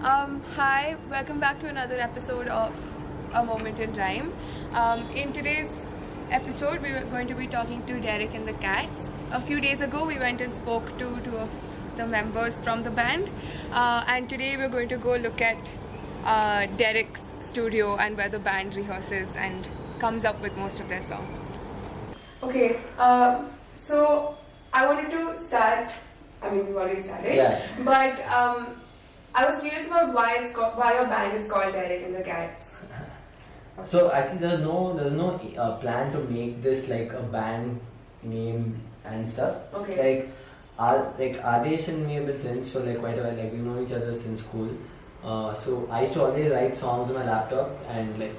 Hi, welcome back to another episode of A Moment in Rhyme. In today's episode, we are going to be talking to Derek and the Cats. A few days ago, we went and spoke to two of the members from the band, and today we're going to go look at Derek's studio and where the band rehearses and comes up with most of their songs. Okay, so I wanted to start. I mean, we've already started. Yeah. But I was curious about why your band is called Derek and the Cats. So actually, there's no plan to make this like a band name and stuff. Okay. Like Adesh and me have been friends for like quite a while. Like we've known each other since school. So I used to always write songs on my laptop and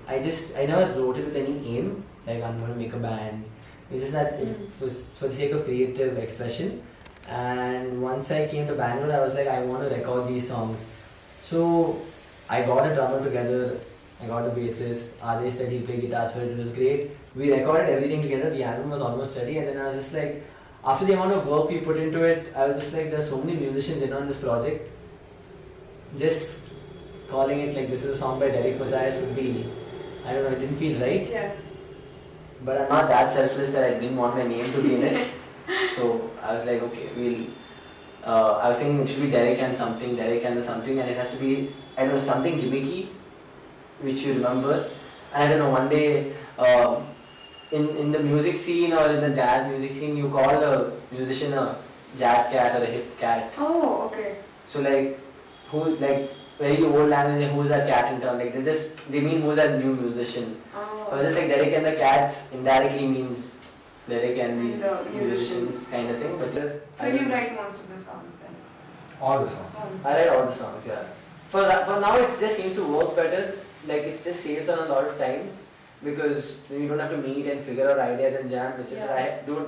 I never wrote it with any aim. Like I'm going to make a band. It's just that it was for the sake of creative expression. And once I came to Bangalore, I was like, I want to record these songs. So I got a drummer together, I got a bassist, Adesh said he played guitar, so it was great. We recorded everything together, the album was almost ready, and then I was just like, after the amount of work we put into it, I was just like, there's so many musicians in on this project. Just calling it like this is a song by Derek Mathias would be, I don't know, it didn't feel right. Yeah. But I'm not that selfless that I didn't want my name to be in it. So I was like, okay, I was thinking it should be Derek and the something, and it has to be, I don't know, something gimmicky, which you remember. And I don't know, one day, in the music scene or in the jazz music scene, you call a musician a jazz cat or a hip cat. Oh, okay. So very old language, who's that cat in turn? Like they mean who's that new musician. Oh. So just like Derek and the Cats indirectly means Derek and these the musicians kind of thing. But so you write most of the songs then? All the songs. I write all the songs, yeah. For now, it just seems to work better. Like it just saves on a lot of time because you don't have to meet and figure out ideas and jam. It's just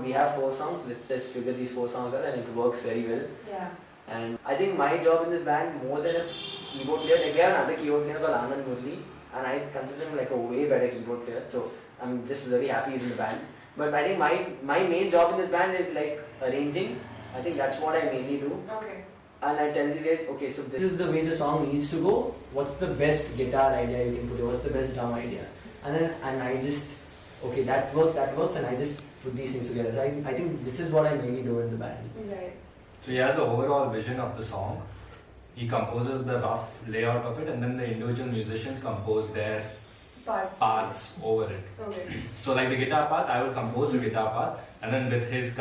we have 4 songs. Let's just figure these 4 songs out, and it works very well. Yeah. And I think my job in this band, more than a keyboard player, like we have another keyboard player called Anand Murli, and I consider him like a way better keyboard player. So I'm just very happy he's in the band. But I think my main job in this band is like arranging. I think that's what I mainly do. Okay. And I tell these guys, okay, so this is the way the song needs to go. What's the best guitar idea you can put? What's the best drum idea? And I just, okay, that works, and I just put these things together. I think this is what I mainly do in the band. Right. So he has the overall vision of the song. He composes the rough layout of it, and then the individual musicians compose their parts over it. Okay. So like the guitar parts, I will compose the guitar part, and then with his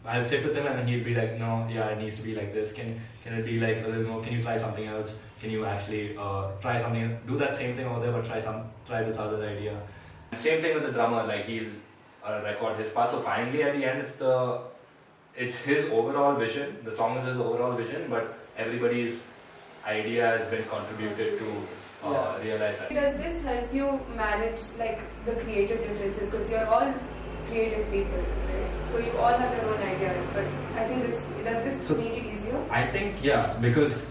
I'll sit with him, and then he'll be like, no, yeah, it needs to be like this. Can it be like a little more? Can you try something else? Can you actually try something? Do that same thing over there, but try this other idea. Same thing with the drummer. Like he'll record his part. So finally, at the end, it's his overall vision. The song is his overall vision, but everybody's idea has been contributed to realize that. Does this help you manage like the creative differences? Because you're all creative people, right? So you all have your own ideas, but I think does this make it easier? I think because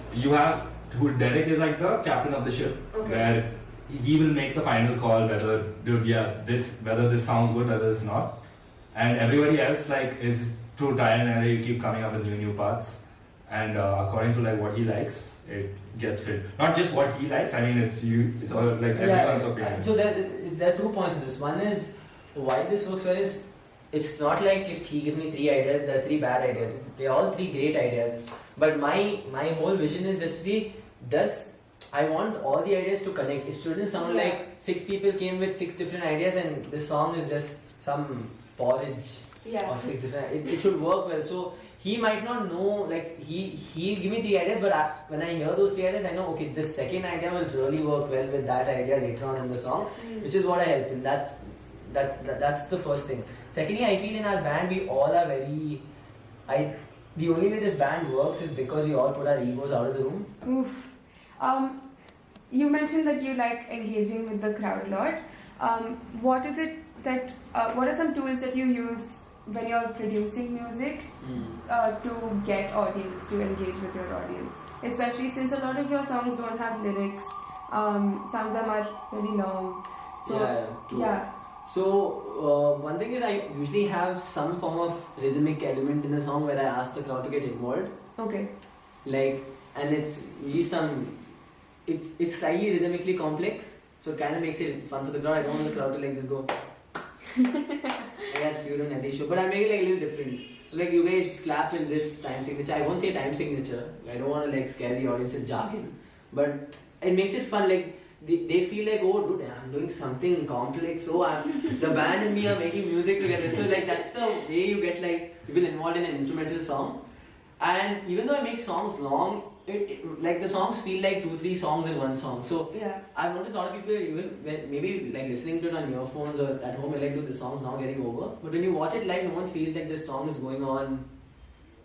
Derek is like the captain of the ship, where he will make the final call whether this sounds good, whether it's not, and everybody else is through trial and error. You keep coming up with new parts, and according to like what he likes, it gets fit. Not just what he likes. I mean, it's all like everyone's opinion. So there are 2 points to this. One is why this works well is it's not like if he gives me 3 ideas, there are 3 bad ideas. They're all 3 great ideas. But my whole vision is just to see I want all the ideas to connect. It shouldn't sound like 6 people came with 6 different ideas and this song is just some porridge of 6 different. It should work well. So he might not know, like he'll give me 3 ideas, but when I hear those 3 ideas, I know okay, this second idea will really work well with that idea later on in the song, which is what I help in. That's the first thing. Secondly, I feel in our band we all are very. The only way this band works is because we all put our egos out of the room. Oof. You mentioned that you like engaging with the crowd a lot. What are some tools that you use when you're producing music to get audience, to engage with your audience? Especially since a lot of your songs don't have lyrics. Some of them are very long. So, So one thing is I usually have some form of rhythmic element in the song where I ask the crowd to get involved. Okay. Like and it's it's slightly rhythmically complex, so it kind of makes it fun for the crowd. I don't want the crowd to like just go. Yeah, you don't Adesh show, but I make it like a little different. So, like you guys clap in this time signature. I won't say time signature. I don't want to like scare the audience with jargon, but it makes it fun. Like they feel like, oh dude, I'm doing something complex. So the band and me are making music together. So like that's the way you get like people involved in an instrumental song. And even though I make songs long, like the songs feel like 2-3 songs in one song. So Yeah. I've noticed a lot of people even when maybe like listening to it on earphones or at home, like, dude, the song's now getting over. But when you watch it live, no one feels like this song is going on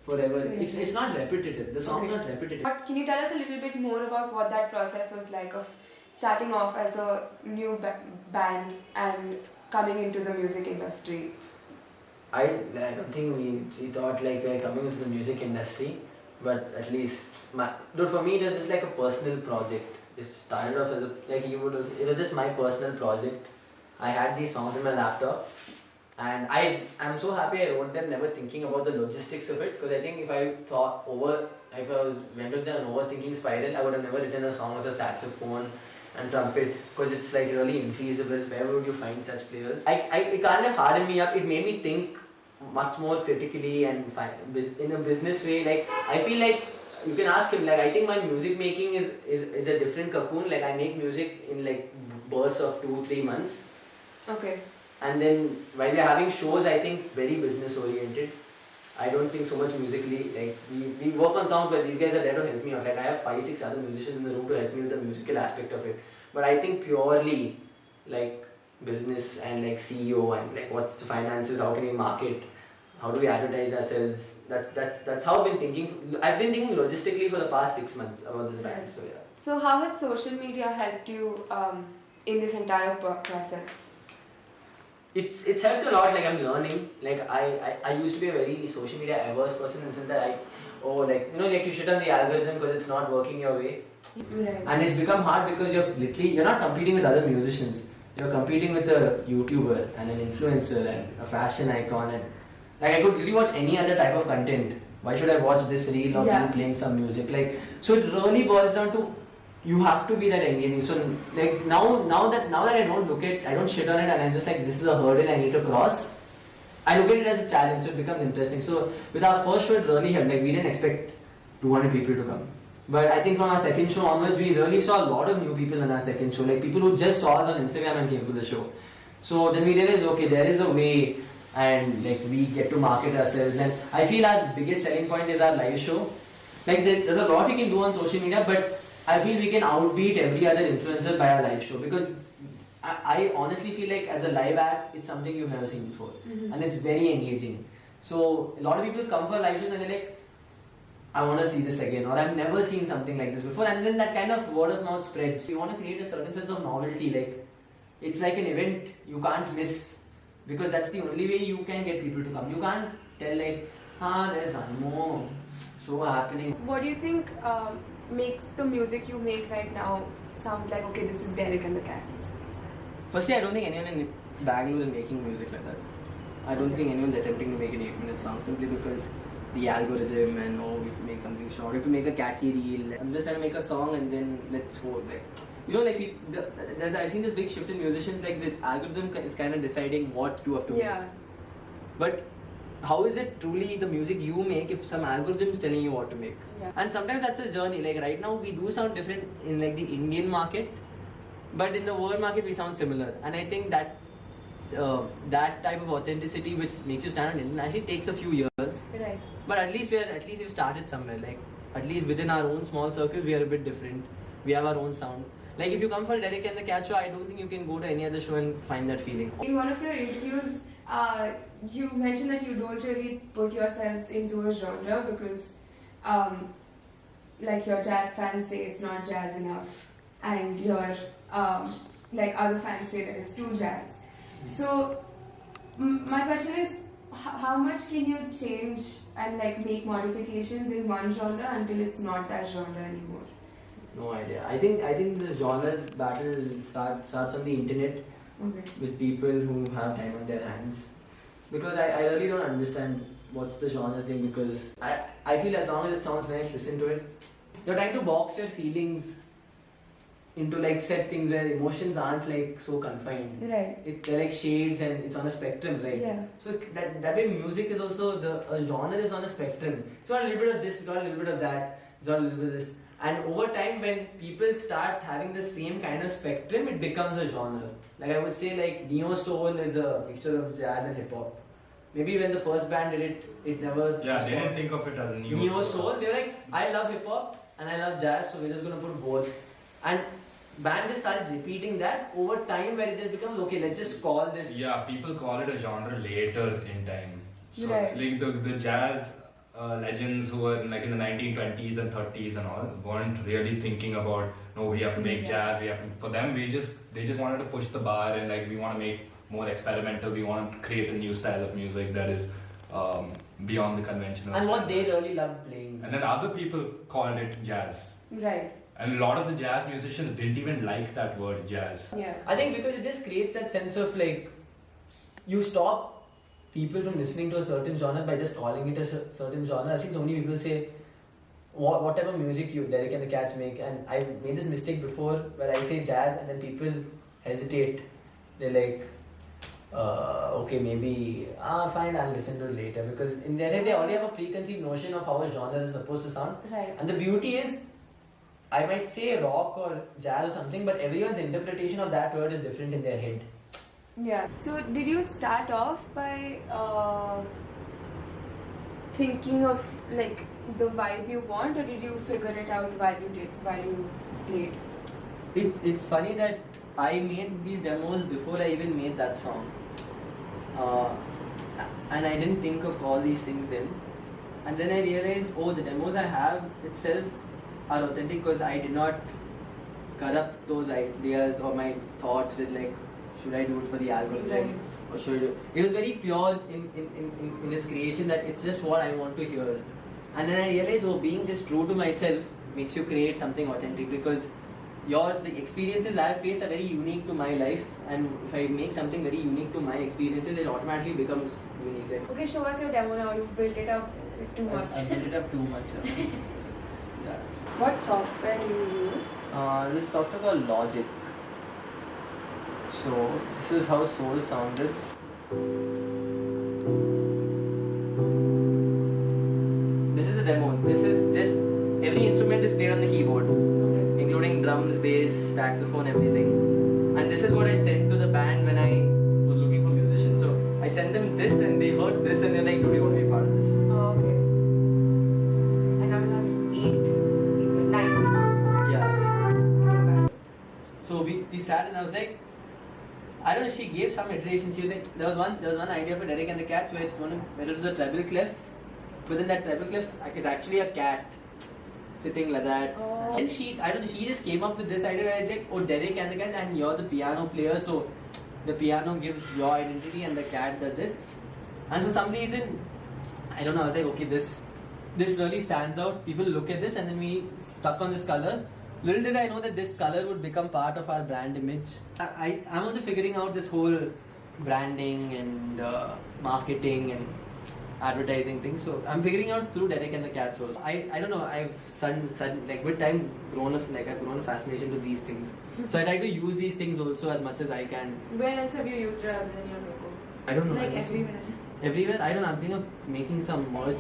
forever. It's not repetitive. The song's not repetitive. But can you tell us a little bit more about what that process was like of starting off as a new band and coming into the music industry? I don't think we thought like we're coming into the music industry, but at least dude, for me it was just like a personal project. It started off as it was just my personal project. I had these songs in my laptop, and I'm so happy I wrote them, never thinking about the logistics of it. Because I think if I went into an overthinking spiral, I would have never written a song with a saxophone and trumpet, because it's like really infeasible. Where would you find such players? It kind of hardened me up. It made me think much more critically and in a business way. Like I feel like you can ask him. Like I think my music making is a different cocoon. Like I make music in like bursts of 2-3 months. Okay. And then while we're having shows, I think very business oriented. I don't think so much musically. Like we work on songs, but these guys are there to help me out. Like I have 5-6 other musicians in the room to help me with the musical aspect of it. But I think purely like business and like CEO and like what's the finances, how can we market, how do we advertise ourselves? That's how I've been thinking. I've been thinking logistically for the past 6 months about this band. So yeah. So how has social media helped you in this entire process? It's helped a lot. Like I'm learning. Like I used to be a very social media averse person in the sense that like you shit on the algorithm because it's not working your way. Right. And it's become hard because you're not competing with other musicians. You're competing with a YouTuber and an influencer and a fashion icon, and like I could really watch any other type of content. Why should I watch this reel of you playing some music? Like so it really boils down to you have to be that engaging. So like now that I don't shit on it and I'm just like, this is a hurdle I need to cross. I look at it as a challenge, so it becomes interesting. So with our first show, it really helped. Like we didn't expect 200 people to come, but I think from our second show onwards, we really saw a lot of new people in our second show. Like people who just saw us on Instagram and came to the show. So then we realized, okay, there is a way, and like we get to market ourselves. And I feel our biggest selling point is our live show. Like there's a lot we can do on social media, but I feel we can outbeat every other influencer by our live show, because I honestly feel like as a live act, it's something you've never seen before, and it's very engaging. So a lot of people come for live shows and they're like, I want to see this again, or I've never seen something like this before, and then that kind of word of mouth spreads. You want to create a certain sense of novelty, like it's like an event you can't miss, because that's the only way you can get people to come. You can't tell like, there's one more show happening. What do you think makes the music you make right now sound like, okay, this is Derek and the Cats? Firstly, I don't think anyone in Bangalore is making music like that. I don't think anyone's attempting to make an 8-minute song, simply because the algorithm and we have to make something short, we have to make a catchy reel. I'm just trying to make a song and then let's hold like, I've seen this big shift in musicians, like the algorithm is kind of deciding what you have to make. But how is it truly the music you make if some algorithm is telling you what to make? And sometimes that's a journey. Like right now we do sound different in like the Indian market, but in the world market we sound similar. And I think that that type of authenticity which makes you stand out internationally takes a few years. Right. But at least we've started somewhere. Like at least within our own small circles we are a bit different. We have our own sound. Like if you come for Derek and the Cat show, I don't think you can go to any other show and find that feeling. In one of your interviews, you mentioned that you don't really put yourselves into a genre because like your jazz fans say it's not jazz enough, and your like other fans say that it's too jazz. So my question is, how much can you change and like make modifications in one genre until it's not that genre anymore? No idea. I think this genre battle starts on the internet. Okay. With people who have time on their hands, because I really don't understand what's the genre thing, because I feel as long as it sounds nice, listen to it. you're trying to box your feelings into like set things where emotions aren't like so confined. Right. They're like shades and it's on a spectrum, right? Yeah. So that way music is also a genre is on a spectrum. It's got a little bit of this, it's got a little bit of that, it's got a little bit of this. And over time, when people start having the same kind of spectrum, it becomes a genre. Like I would say, like neo soul is a mixture of jazz and hip hop. Maybe when the first band did it, it never. Yeah, they didn't think of it as a neo soul. They're like, I love hip hop and I love jazz, so we're just gonna put both. And band just started repeating that over time, where it just becomes okay. Let's just call this. Yeah, people call it a genre later in time. So Right. like the jazz legends who were like in the 1920s and 30s and all weren't really thinking about no, we have to make jazz. We have to. For them, they just wanted to push the bar and like we want to make more experimental. We want to create a new style of music that is beyond the conventional. And what they standards. really love playing. And then other people called it jazz. Right. And a lot of the jazz musicians didn't even like that word jazz. Yeah. I think because it just creates that sense of like, you stop people from listening to a certain genre by just calling it a certain genre. I've seen so many people say, whatever music Derek and the Cats make, and I made this mistake before where I say jazz and then people hesitate. They're like, okay, maybe, fine, I'll listen to it later. Because in their head, they already have a preconceived notion of how a genre is supposed to sound. Right. And the beauty is, I might say rock or jazz or something, but everyone's interpretation of that word is different in their head. Yeah. So did you start off by thinking of like the vibe you want, or did you figure it out while you played? It's funny that I made these demos before I even made that song, and I didn't think of all these things then. And then I realized, oh, the demos I have itself are authentic because I did not corrupt those ideas or my thoughts with like, should I do it for the algorithm, Right. or should I do? It was very pure in its creation that it's just what I want to hear. And then I realized, oh, being just true to myself makes you create something authentic, because the experiences I've faced are very unique to my life, and if I make something very unique to my experiences, it automatically becomes unique. Right? Okay, show us your demo now. You've built it up too much. I built it up too much. Yeah. What software do you use? This software called Logic. So this is how Soul sounded. This is the demo. This is just every instrument is played on the keyboard, including drums, bass, saxophone, everything. And this is what I sent to the band when I was looking for musicians. So I sent them this, and they heard this, and they're like, "Do you want to be part of this?" Oh, okay. And now you have 9 people. Yeah. So we sat, and I was like, I don't know. She gave some iteration. She was like, there was one idea for Derek and the Cats where it was a treble clef. Within that treble clef is actually a cat sitting like that. Oh. And she just came up with this idea where it's like, oh, Derek and the Cats, and you're the piano player, so the piano gives your identity and the cat does this. And for some reason, I don't know, I was like, okay, this really stands out. People look at this, and then we stuck on this color. Little did I know that this color would become part of our brand image. I'm also figuring out this whole branding and marketing and advertising thing. So I'm figuring out through Derek and the Cats also. I don't know. I've sudden like with time I've grown a fascination to these things. So I try to use these things also as much as I can. Where else have you used it other than your logo? I don't know. Like everywhere. Everywhere. I don't know. I'm thinking of making some merch.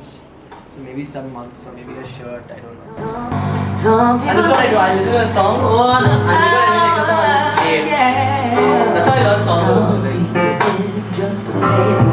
So maybe some mugs or maybe a shirt. I don't know. And that's what I do. I listen to a song and maybe I make a song and just play it. That's how I learn songs also. Like. Just to play